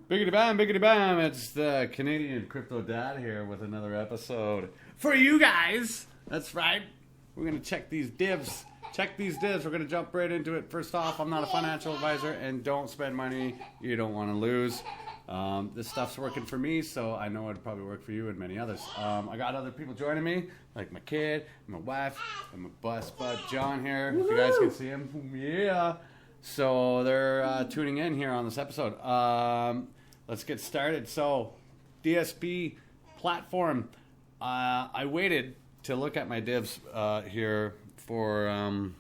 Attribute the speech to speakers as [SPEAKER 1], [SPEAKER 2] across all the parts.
[SPEAKER 1] Biggity bam, it's the Canadian crypto dad here with another episode for you guys. That's right. We're going to check these divs. We're going to jump right into it. First off, I'm not a financial advisor, and don't spend money you don't want to lose. This stuff's working for me, so I know it'd probably work for you and many others. I got other people joining me, like my kid, my wife, and my best bud John here. Woo-hoo! If you guys can see him, yeah. So they're tuning in here on this episode. Let's get started. So, DSP platform. I waited to look at my divs here for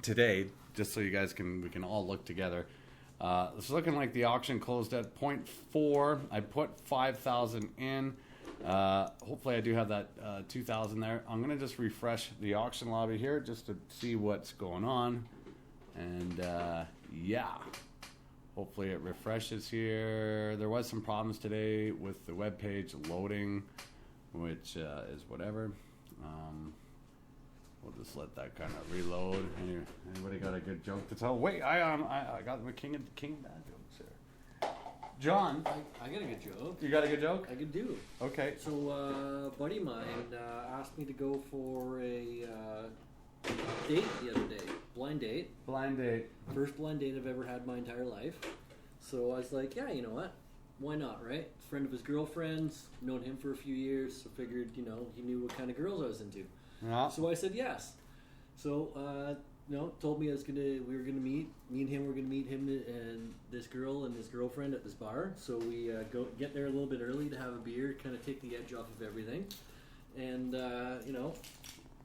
[SPEAKER 1] today, just so you guys we can all look together. It's looking like the auction closed at 0.4. I put 5,000 in. Hopefully I do have that 2,000 there. I'm going to just refresh the auction lobby here just to see what's going on. And yeah, hopefully it refreshes here. There was some problems today with the web page loading, which is whatever. We'll just let that kind of reload. Anybody got a good joke to tell? Wait, I got the king of bad jokes here. John,
[SPEAKER 2] I got a good joke.
[SPEAKER 1] You got a good joke?
[SPEAKER 2] I could do.
[SPEAKER 1] Okay.
[SPEAKER 2] So a buddy of mine asked me to go for a date the other day. Blind date.
[SPEAKER 1] Blind date.
[SPEAKER 2] First blind date I've ever had my entire life. So I was like, yeah, you know what? Why not, right? Friend of his girlfriend's, known him for a few years, so figured, he knew what kind of girls I was into.
[SPEAKER 1] Yeah.
[SPEAKER 2] So I said yes. So, told me we were gonna meet. Me and him were gonna meet him and this girl and his girlfriend at this bar. So we get there a little bit early to have a beer, kind of take the edge off of everything. And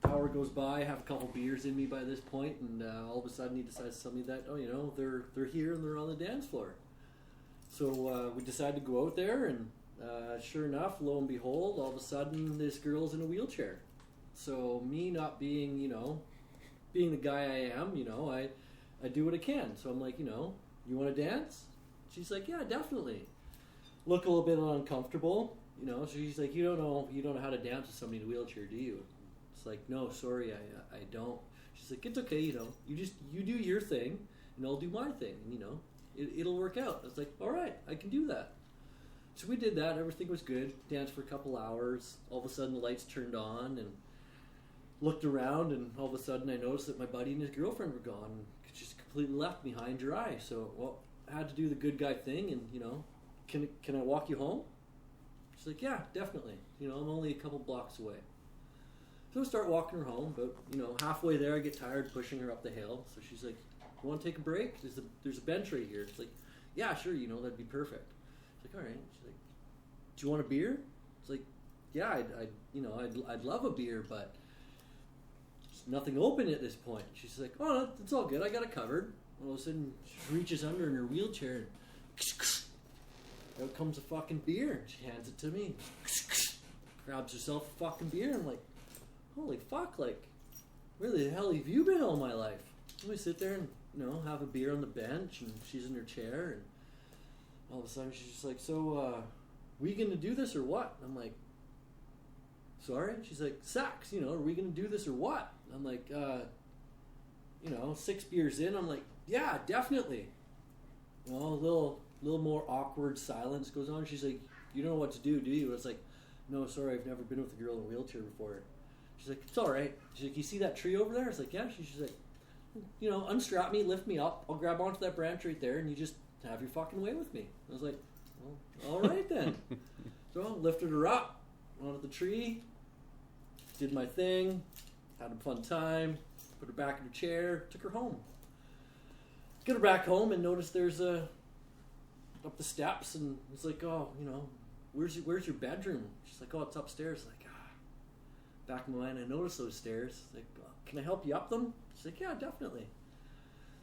[SPEAKER 2] hour goes by, I have a couple beers in me by this point, and all of a sudden he decides to tell me that they're here and they're on the dance floor. So we decided to go out there, and sure enough, lo and behold, all of a sudden this girl's in a wheelchair. So me not being, being the guy I am, I do what I can. So I'm like, you want to dance? She's like, yeah, definitely. Look a little bit uncomfortable, So she's like, you don't know how to dance with somebody in a wheelchair, do you? It's like, no, sorry, I don't. She's like, it's okay, you do your thing, and I'll do my thing, and it'll work out. I was like, all right, I can do that. So we did that. Everything was good. Danced for a couple hours. All of a sudden, the lights turned on, and looked around, and all of a sudden I noticed that my buddy and his girlfriend were gone, and just completely left me high and dry. So, I had to do the good guy thing, and can I walk you home? She's like, yeah, definitely. I'm only a couple blocks away. So I start walking her home, but halfway there I get tired pushing her up the hill. So she's like, you want to take a break? There's a bench right here. It's like, yeah, sure, that'd be perfect. She's like, all right. She's like, do you want a beer? It's like, yeah, I'd love a beer, but nothing open at this point. She's like, oh, it's all good. I got it covered. All of a sudden, she reaches under in her wheelchair, and out comes a fucking beer. She hands it to me. Grabs herself a fucking beer. I'm like, holy fuck, where the hell have you been all my life? And we sit there and, have a beer on the bench, and she's in her chair, and all of a sudden she's just like, so, we gonna do this or what? I'm like, sorry? She's like, sex, are we gonna do this or what? I'm like, 6 beers in, I'm like, yeah, definitely. A little more awkward silence goes on. She's like, you don't know what to do you? It's like, no, sorry, I've never been with a girl in a wheelchair before. She's like, it's all right. She's like, you see that tree over there? It's like, yeah. She's like, unstrap me, lift me up. I'll grab onto that branch right there, and you just have your fucking way with me. I was like, well, all right then. So I lifted her up onto the tree, did my thing, had a fun time, put her back in her chair, took her home. Get her back home and noticed there's up the steps, and it's like, oh, where's your bedroom? She's like, oh, it's upstairs. Like, back in my mind, I noticed those stairs. Like, can I help you up them? She's like, yeah, definitely.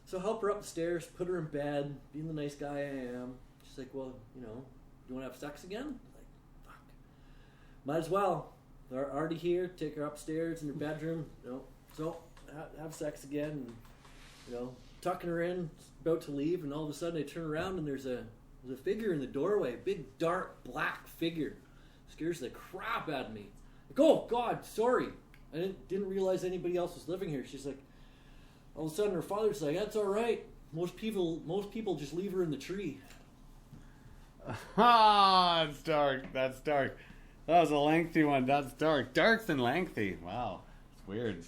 [SPEAKER 2] So help her up the stairs, put her in bed, being the nice guy I am. She's like, well, you want to have sex again? I'm like, fuck. Might as well. They're already here. Take her upstairs in her bedroom. So have sex again. And, tucking her in, about to leave, and all of a sudden I turn around and there's a figure in the doorway, a big dark black figure. Scares the crap out of me. Like, oh God, sorry. I didn't realize anybody else was living here. She's like, all of a sudden her father's like, that's all right. Most people just leave her in the tree.
[SPEAKER 1] Ah, it's dark. That's dark. That was a lengthy one. That's dark. Dark than lengthy. Wow. It's weird.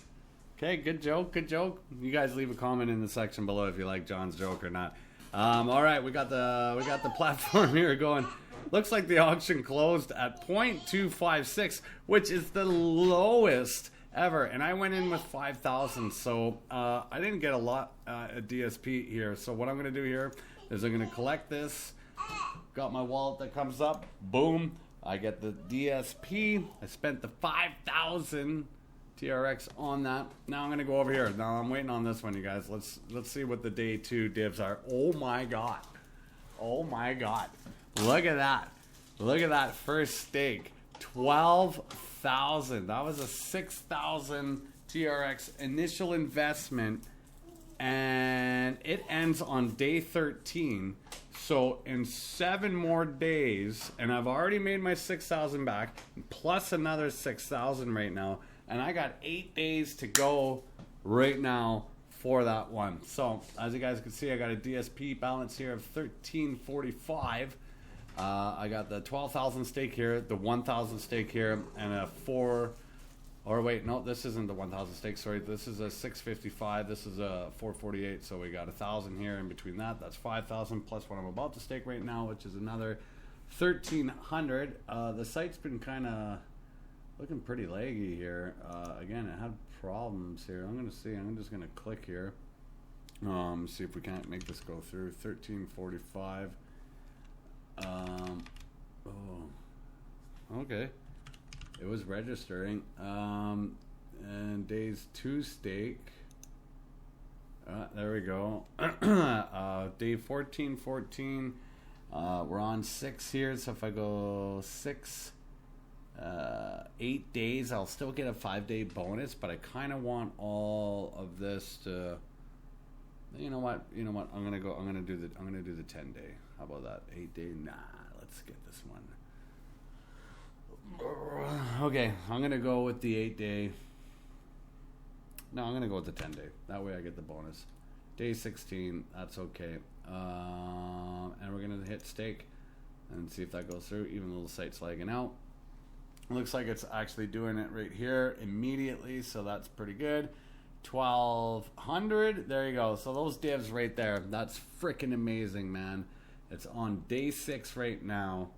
[SPEAKER 1] Okay, good joke. Good joke. You guys leave a comment in the section below if you like John's joke or not. All right, we got the platform here going. Looks like the auction closed at 0.256, which is the lowest ever. And I went in with 5,000, so I didn't get a lot at DSP here. So what I'm going to do here is I'm going to collect this. Got my wallet that comes up. Boom. I get the DSP. I spent the 5,000 TRX on that. Now I'm going to go over here. Now I'm waiting on this one, you guys. Let's see what the day 2 divs are. Oh my god. Oh my god. Look at that. Look at that first stake. 12,000. That was a 6,000 TRX initial investment, and it ends on day 13. So in 7 more days, and I've already made my 6,000 back, plus another 6,000 right now, and I got 8 days to go right now for that one. So as you guys can see, I got a DSP balance here of 1345. I got the 12,000 stake here, the 1,000 stake here, and a 4. Or wait, no, this isn't the 1,000 stake. Sorry, this is a 655. This is a 448. So we got 1,000 here in between that. That's 5,000 plus what I'm about to stake right now, which is another 1,300. The site's been kind of looking pretty laggy here. Again, it had problems here. I'm gonna see. I'm just gonna click here. See if we can't make this go through. 1345. Oh, okay. It was registering. And days 2 stake. There we go. Day 1414. We're on 6 here. So if I go 6, 8 days, I'll still get a 5-day bonus. But I kind of want all of this to. You know what? I'm gonna do the 10-day. How about that? 8-day? Nah. Let's get this one. Okay, I'm gonna go with the 8-day. No, I'm gonna go with the 10-day. That way I get the bonus. Day 16, that's okay. And we're gonna hit stake and see if that goes through, even though the site's lagging out. Looks like it's actually doing it right here immediately, so that's pretty good. 1,200, there you go. So those divs right there, that's freaking amazing, man. It's on day 6 right now.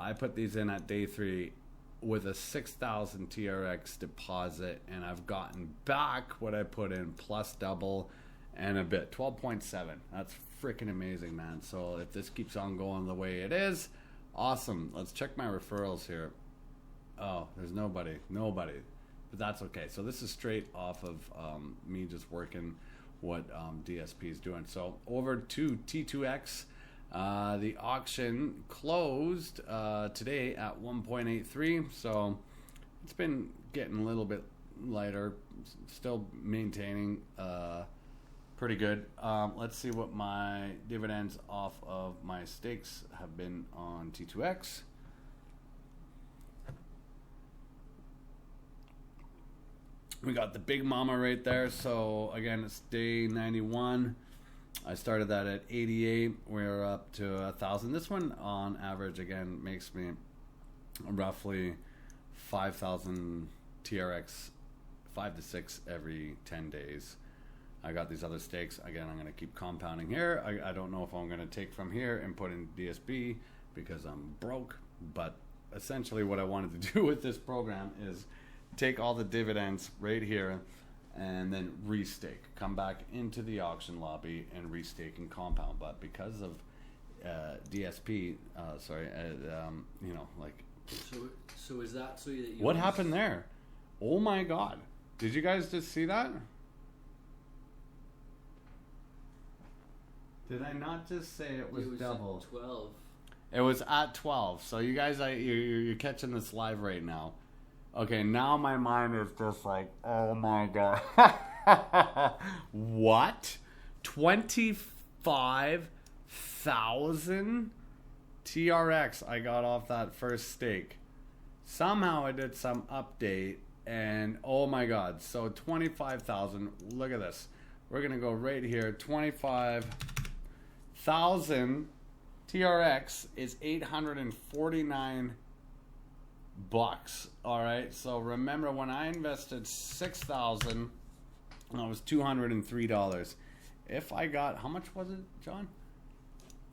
[SPEAKER 1] I put these in at day 3 with a 6,000 TRX deposit, and I've gotten back what I put in plus double and a bit. 12.7. That's freaking amazing, man. So if this keeps on going the way it is, awesome. Let's check my referrals here. Oh, there's nobody. But that's okay. So this is straight off of me just working what DSP is doing. So over to T2X. The auction closed today at 1.83, so it's been getting a little bit lighter, still maintaining pretty good. Let's see what my dividends off of my stakes have been on T2X. We got the big mama right there, so again, it's day 91. I started that at 88. We're up to 1,000. This one, on average, again, makes me roughly 5,000 TRX, 5 to 6 every 10 days. I got these other stakes. Again, I'm going to keep compounding here. I don't know if I'm going to take from here and put in DSB because I'm broke. But essentially what I wanted to do with this program is take all the dividends right here and then restake, come back into the auction lobby and restake and compound. But because of DSP, you know, like.
[SPEAKER 2] So is that so that you?
[SPEAKER 1] What happened there? Oh my God! Did you guys just see that? Did I not just say it was double?
[SPEAKER 2] At 12.
[SPEAKER 1] It was at 12. So you guys, you're catching this live right now. Okay, now my mind is just like, oh my God. What? 25,000 TRX I got off that first stake. Somehow I did some update and oh my God. So 25,000, look at this. We're going to go right here, 25,000 TRX is $849. All right, so remember when I invested $6,000, it was $203. If I got, how much was it, John?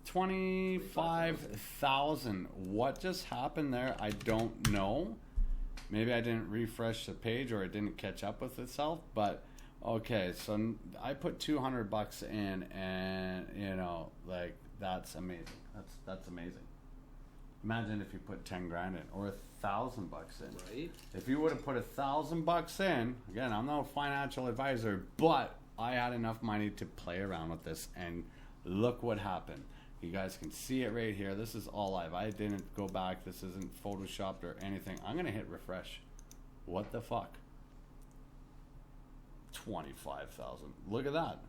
[SPEAKER 1] 25,000. What just happened there? I don't know. Maybe I didn't refresh the page or it didn't catch up with itself, but okay, so I put $200 in, and you know, like, that's amazing. That's amazing. Imagine if you put 10 grand in, or $1,000 in.
[SPEAKER 2] Right.
[SPEAKER 1] If you would have put $1,000 in, again, I'm not a financial advisor, but I had enough money to play around with this, and look what happened. You guys can see it right here. This is all live. I didn't go back. This isn't photoshopped or anything. I'm gonna hit refresh. What the fuck? 25,000. Look at that.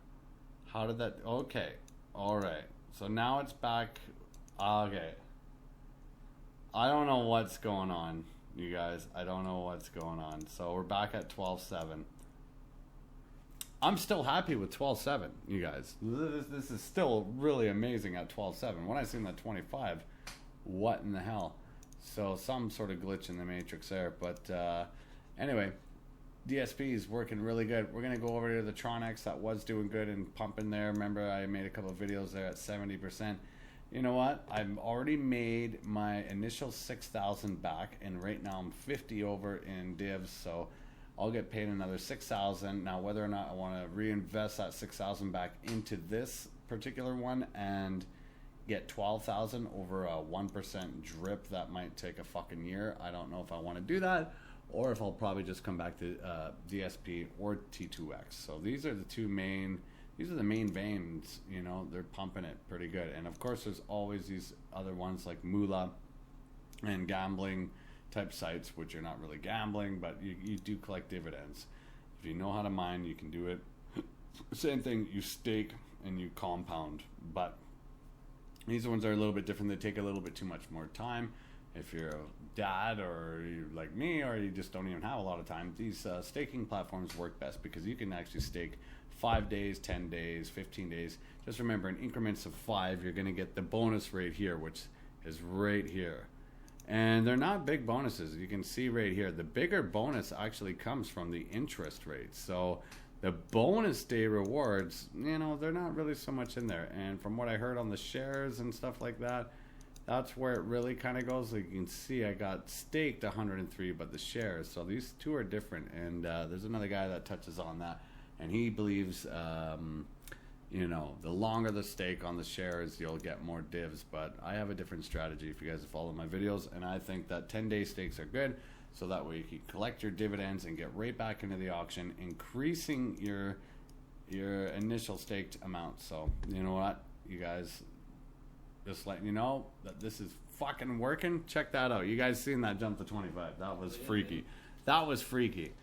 [SPEAKER 1] How did that? Okay. All right. So now it's back. Okay. I don't know what's going on, you guys. I don't know what's going on. So we're back at 12.7. I'm still happy with 12.7, you guys. This is still really amazing at 12.7. When I seen that 25, what in the hell? So some sort of glitch in the matrix there. But anyway, DSP is working really good. We're going to go over to the TRONex that was doing good and pumping there. Remember, I made a couple of videos there at 70%. You know what? I've already made my initial 6,000 back, and right now I'm 50 over in divs, so I'll get paid another 6,000. Now, whether or not I want to reinvest that 6,000 back into this particular one and get 12,000 over a 1% drip, that might take a fucking year. I don't know if I want to do that, or if I'll probably just come back to DSP or T2X. So these are the two main. These are the main veins, you know, they're pumping it pretty good. And of course, there's always these other ones like Moolah and gambling type sites, which are not really gambling, but you do collect dividends. If you know how to mine, you can do it. Same thing, you stake and you compound. But these ones are a little bit different. They take a little bit too much more time. If you're a dad or you're like me, or you just don't even have a lot of time, these staking platforms work best because you can actually stake 5 days, 10 days, 15 days. Just remember, in increments of 5, you're going to get the bonus rate here, which is right here. And they're not big bonuses. You can see right here, the bigger bonus actually comes from the interest rate. So the bonus day rewards, you know, they're not really so much in there. And from what I heard on the shares and stuff like that, that's where it really kind of goes. Like you can see, I got staked 103, but the shares. So these two are different. And there's another guy that touches on that. And he believes, you know, the longer the stake on the shares, you'll get more divs. But I have a different strategy if you guys follow my videos. And I think that 10-day stakes are good. So that way you can collect your dividends and get right back into the auction, increasing your initial staked amount. So, you know what, you guys, just letting you know that this is fucking working. Check that out. You guys seen that jump to 25. That was freaky. That was freaky.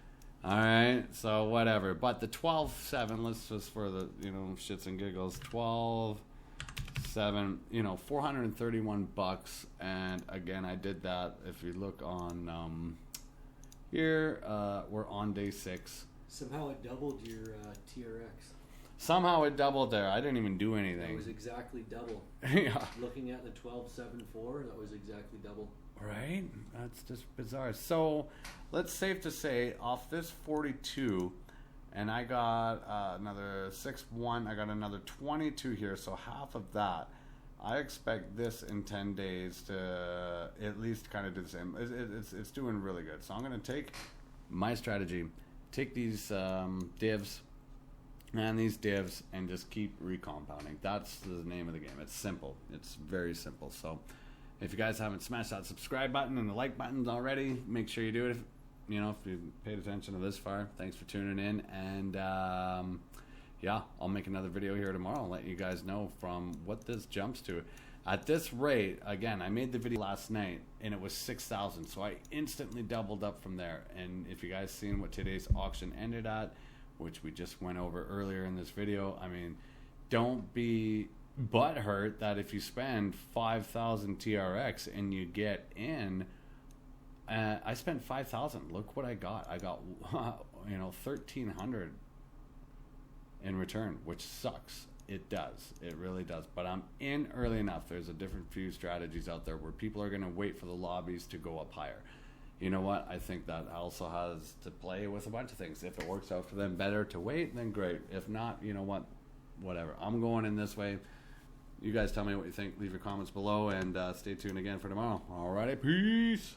[SPEAKER 1] All right, so whatever. But the 12.7, let's just for the, you know, shits and giggles, 12.7, you know, $431. And again, I did that. If you look on here, we're on day 6.
[SPEAKER 2] Somehow it doubled your TRX.
[SPEAKER 1] Somehow it doubled there. I didn't even do anything.
[SPEAKER 2] It was exactly double.
[SPEAKER 1] Yeah.
[SPEAKER 2] Looking at the 12.74, that was exactly double.
[SPEAKER 1] Right? That's just bizarre. So, let's safe to say, off this 42, and I got another 6.1, I got another 22 here, so half of that. I expect this in 10 days to at least kind of do the same. It's doing really good. So I'm going to take my strategy, take these divs and these divs, and just keep recompounding. That's the name of the game. It's simple. It's very simple. So if you guys haven't smashed that subscribe button and the like buttons already, make sure you do it. If you paid attention to this far, thanks for tuning in. And yeah, I'll make another video here tomorrow and let you guys know from what this jumps to. At this rate, again, I made the video last night and it was 6,000, so I instantly doubled up from there. And if you guys seen what today's auction ended at, which we just went over earlier in this video, I mean, don't be butthurt that if you spend 5,000 TRX and you get in, I spent 5,000. Look what I got. I got, 1,300 in return, which sucks. It does. It really does. But I'm in early enough. There's a different few strategies out there where people are going to wait for the lobbies to go up higher. You know what? I think that also has to play with a bunch of things. If it works out for them better to wait, then great. If not, you know what? Whatever. I'm going in this way. You guys tell me what you think. Leave your comments below and stay tuned again for tomorrow. Alrighty, peace.